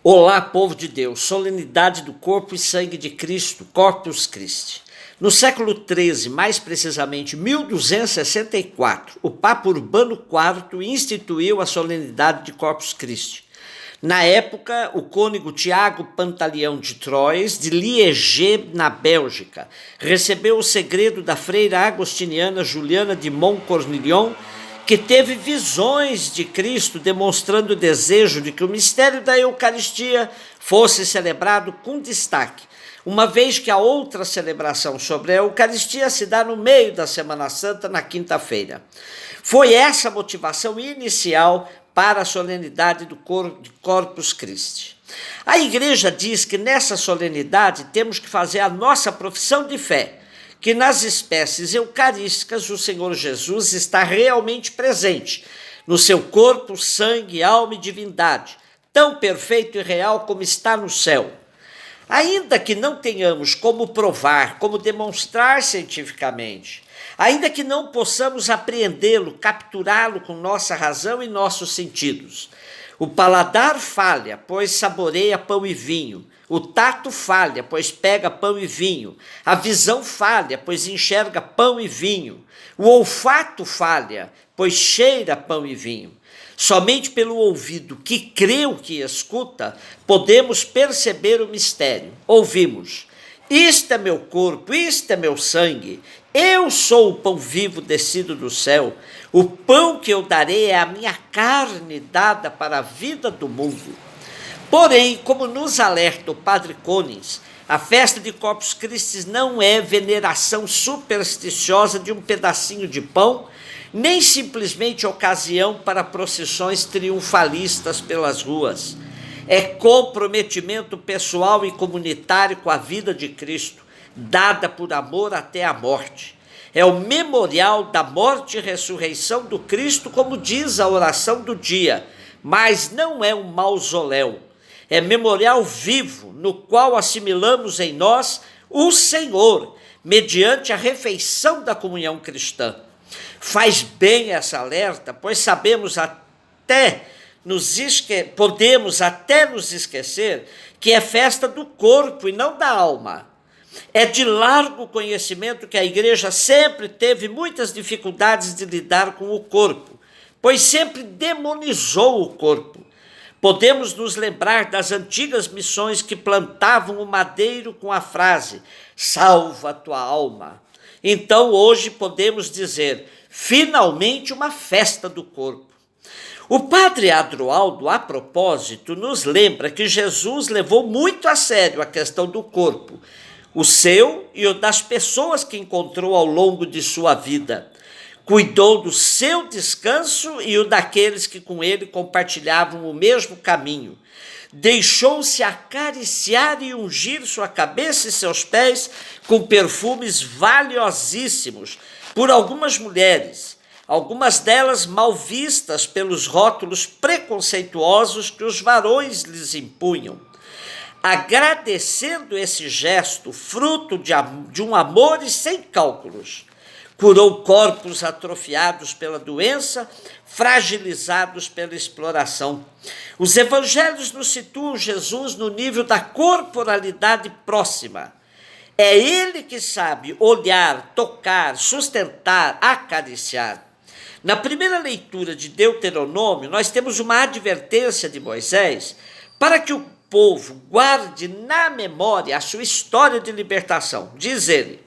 Olá, povo de Deus, solenidade do corpo e sangue de Cristo, Corpus Christi. No século XIII, mais precisamente 1264, o Papa Urbano IV instituiu a solenidade de Corpus Christi. Na época, o cônego Tiago Pantaleão de Troyes, de Liège, na Bélgica, recebeu o segredo da freira agostiniana Juliana de Montcornillon, que teve visões de Cristo demonstrando o desejo de que o mistério da Eucaristia fosse celebrado com destaque, uma vez que a outra celebração sobre a Eucaristia se dá no meio da Semana Santa, na quinta-feira. Foi essa a motivação inicial para a solenidade do Corpus Christi. A Igreja diz que nessa solenidade temos que fazer a nossa profissão de fé, que nas espécies eucarísticas o Senhor Jesus está realmente presente, no seu corpo, sangue, alma e divindade, tão perfeito e real como está no céu. Ainda que não tenhamos como provar, como demonstrar cientificamente, ainda que não possamos apreendê-lo, capturá-lo com nossa razão e nossos sentidos, o paladar falha, pois saboreia pão e vinho. O tato falha, pois pega pão e vinho. A visão falha, pois enxerga pão e vinho. O olfato falha, pois cheira pão e vinho. Somente pelo ouvido que crê o que escuta, podemos perceber o mistério. Ouvimos: isto é meu corpo, isto é meu sangue. Eu sou o pão vivo descido do céu. O pão que eu darei é a minha carne dada para a vida do mundo. Porém, como nos alerta o Padre Cônins, a festa de Corpus Christi não é veneração supersticiosa de um pedacinho de pão, nem simplesmente ocasião para procissões triunfalistas pelas ruas. É comprometimento pessoal e comunitário com a vida de Cristo, dada por amor até a morte. É o memorial da morte e ressurreição do Cristo, como diz a oração do dia, mas não é um mausoléu. É memorial vivo, no qual assimilamos em nós o Senhor, mediante a refeição da comunhão cristã. Faz bem essa alerta, pois podemos até nos esquecer que é festa do corpo e não da alma. É de largo conhecimento que a Igreja sempre teve muitas dificuldades de lidar com o corpo, pois sempre demonizou o corpo. Podemos nos lembrar das antigas missões que plantavam o madeiro com a frase: salva a tua alma. Então hoje podemos dizer, finalmente uma festa do corpo. O padre Adroaldo, a propósito, nos lembra que Jesus levou muito a sério a questão do corpo, o seu e o das pessoas que encontrou ao longo de sua vida. Cuidou do seu descanso e o daqueles que com ele compartilhavam o mesmo caminho. Deixou-se acariciar e ungir sua cabeça e seus pés com perfumes valiosíssimos por algumas mulheres, algumas delas mal vistas pelos rótulos preconceituosos que os varões lhes impunham. Agradecendo esse gesto, fruto de um amor e sem cálculos, curou corpos atrofiados pela doença, fragilizados pela exploração. Os evangelhos nos situam Jesus no nível da corporalidade próxima. É ele que sabe olhar, tocar, sustentar, acariciar. Na primeira leitura de Deuteronômio, nós temos uma advertência de Moisés para que o povo guarde na memória a sua história de libertação. Diz ele: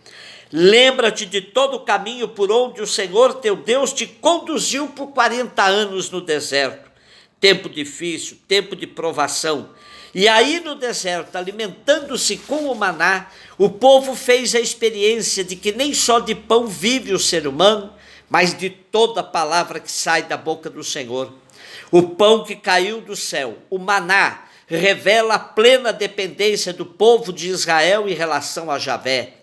lembra-te de todo o caminho por onde o Senhor teu Deus te conduziu por 40 anos no deserto. Tempo difícil, tempo de provação. E aí no deserto, alimentando-se com o maná, o povo fez a experiência de que nem só de pão vive o ser humano, mas de toda palavra que sai da boca do Senhor. O pão que caiu do céu, o maná, revela a plena dependência do povo de Israel em relação a Javé.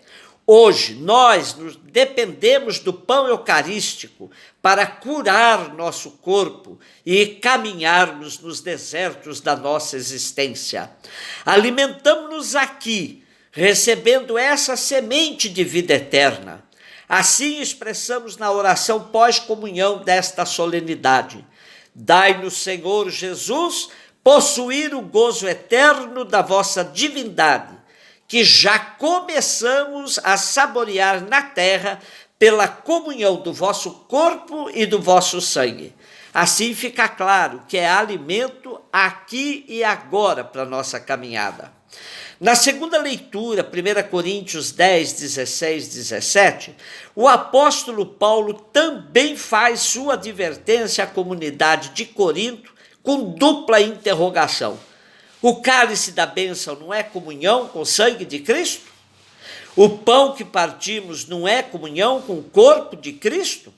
Hoje, nós dependemos do pão eucarístico para curar nosso corpo e caminharmos nos desertos da nossa existência. Alimentamos-nos aqui, recebendo essa semente de vida eterna. Assim expressamos na oração pós-comunhão desta solenidade: dai-nos, Senhor Jesus, possuir o gozo eterno da vossa divindade, que já começamos a saborear na terra pela comunhão do vosso corpo e do vosso sangue. Assim fica claro que é alimento aqui e agora para a nossa caminhada. Na segunda leitura, 1 Coríntios 10, 16, 17, o apóstolo Paulo também faz sua advertência à comunidade de Corinto com dupla interrogação. O cálice da bênção não é comunhão com o sangue de Cristo? O pão que partimos não é comunhão com o corpo de Cristo?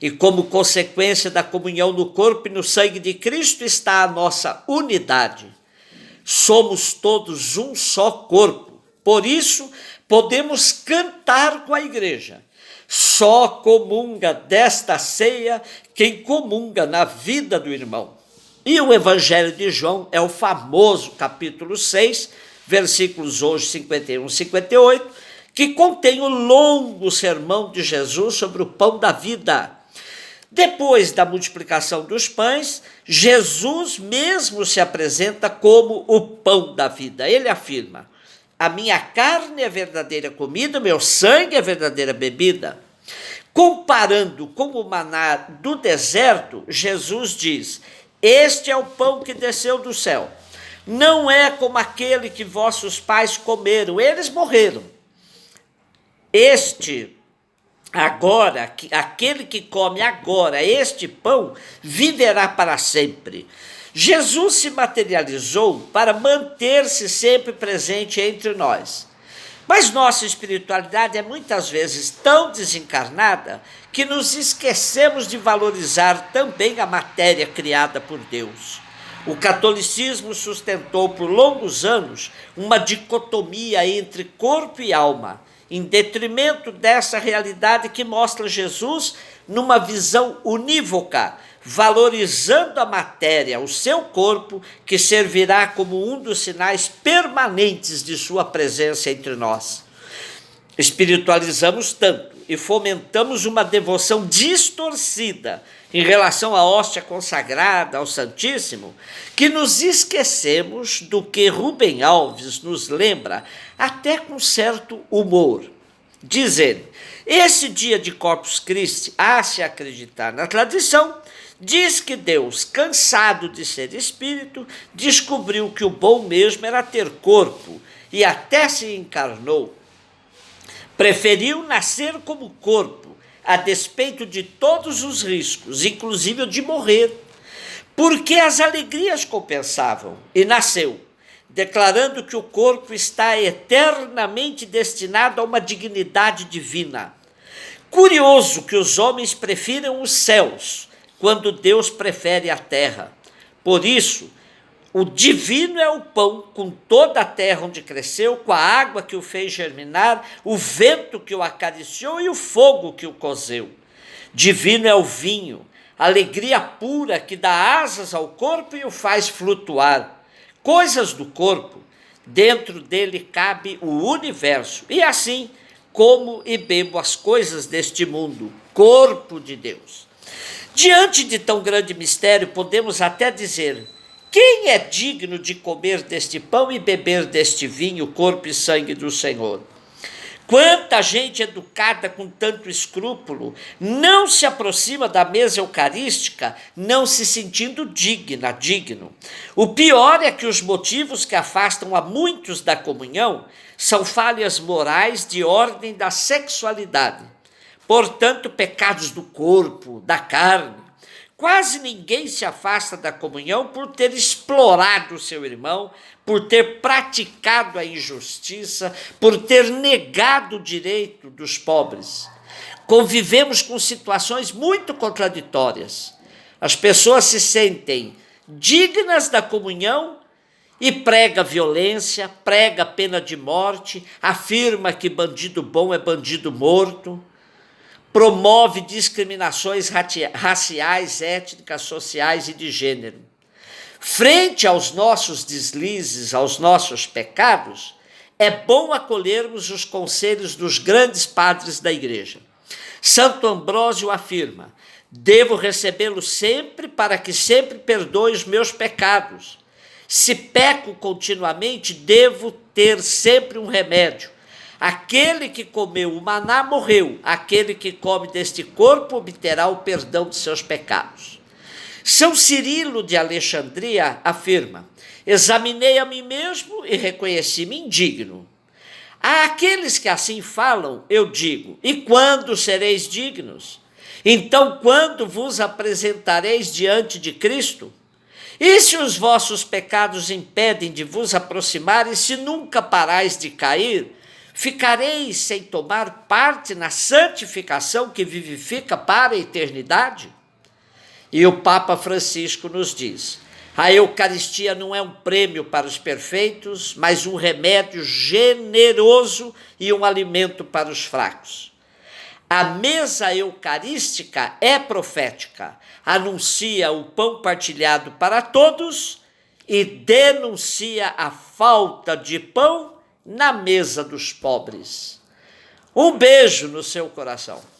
E como consequência da comunhão no corpo e no sangue de Cristo está a nossa unidade. Somos todos um só corpo. Por isso, podemos cantar com a igreja. Só comunga desta ceia quem comunga na vida do irmão. E o Evangelho de João é o famoso capítulo 6, versículos hoje 51 e 58, que contém o longo sermão de Jesus sobre o pão da vida. Depois da multiplicação dos pães, Jesus mesmo se apresenta como o pão da vida. Ele afirma: a minha carne é verdadeira comida, meu sangue é verdadeira bebida. Comparando com o maná do deserto, Jesus diz: este é o pão que desceu do céu. Não é como aquele que vossos pais comeram, eles morreram. Agora, aquele que come agora este pão, viverá para sempre. Jesus se materializou para manter-se sempre presente entre nós. Mas nossa espiritualidade é muitas vezes tão desencarnada que nos esquecemos de valorizar também a matéria criada por Deus. O catolicismo sustentou por longos anos uma dicotomia entre corpo e alma, em detrimento dessa realidade que mostra Jesus numa visão unívoca, valorizando a matéria, o seu corpo, que servirá como um dos sinais permanentes de sua presença entre nós. Espiritualizamos tanto e fomentamos uma devoção distorcida em relação à hóstia consagrada ao Santíssimo, que nos esquecemos do que Rubem Alves nos lembra, até com certo humor. Diz ele: esse dia de Corpus Christi, a se acreditar na tradição, diz que Deus, cansado de ser espírito, descobriu que o bom mesmo era ter corpo e até se encarnou. Preferiu nascer como corpo, a despeito de todos os riscos, inclusive o de morrer, porque as alegrias compensavam, e nasceu, declarando que o corpo está eternamente destinado a uma dignidade divina. Curioso que os homens prefiram os céus, quando Deus prefere a terra. Por isso, o divino é o pão, com toda a terra onde cresceu, com a água que o fez germinar, o vento que o acariciou e o fogo que o cozeu. Divino é o vinho, alegria pura que dá asas ao corpo e o faz flutuar. Coisas do corpo, dentro dele cabe o universo, e assim como e bebo as coisas deste mundo, corpo de Deus. Diante de tão grande mistério, podemos até dizer: quem é digno de comer deste pão e beber deste vinho, corpo e sangue do Senhor? Quanta gente educada com tanto escrúpulo não se aproxima da mesa eucarística, não se sentindo digno. O pior é que os motivos que afastam a muitos da comunhão são falhas morais de ordem da sexualidade. Portanto, pecados do corpo, da carne. Quase ninguém se afasta da comunhão por ter explorado o seu irmão, por ter praticado a injustiça, por ter negado o direito dos pobres. Convivemos com situações muito contraditórias. As pessoas se sentem dignas da comunhão e prega violência, prega pena de morte, afirma que bandido bom é bandido morto, promove discriminações raciais, étnicas, sociais e de gênero. Frente aos nossos deslizes, aos nossos pecados, é bom acolhermos os conselhos dos grandes padres da igreja. Santo Ambrósio afirma: devo recebê-lo sempre para que sempre perdoe os meus pecados. Se peco continuamente, devo ter sempre um remédio. Aquele que comeu o maná morreu, aquele que come deste corpo obterá o perdão de seus pecados. São Cirilo de Alexandria afirma: examinei a mim mesmo e reconheci-me indigno. A aqueles que assim falam, eu digo: e quando sereis dignos? Então, quando vos apresentareis diante de Cristo? E se os vossos pecados impedem de vos aproximar, e se nunca parais de cair, ficareis sem tomar parte na santificação que vivifica para a eternidade? E o Papa Francisco nos diz: a Eucaristia não é um prêmio para os perfeitos, mas um remédio generoso e um alimento para os fracos. A mesa eucarística é profética, anuncia o pão partilhado para todos e denuncia a falta de pão na mesa dos pobres. Um beijo no seu coração.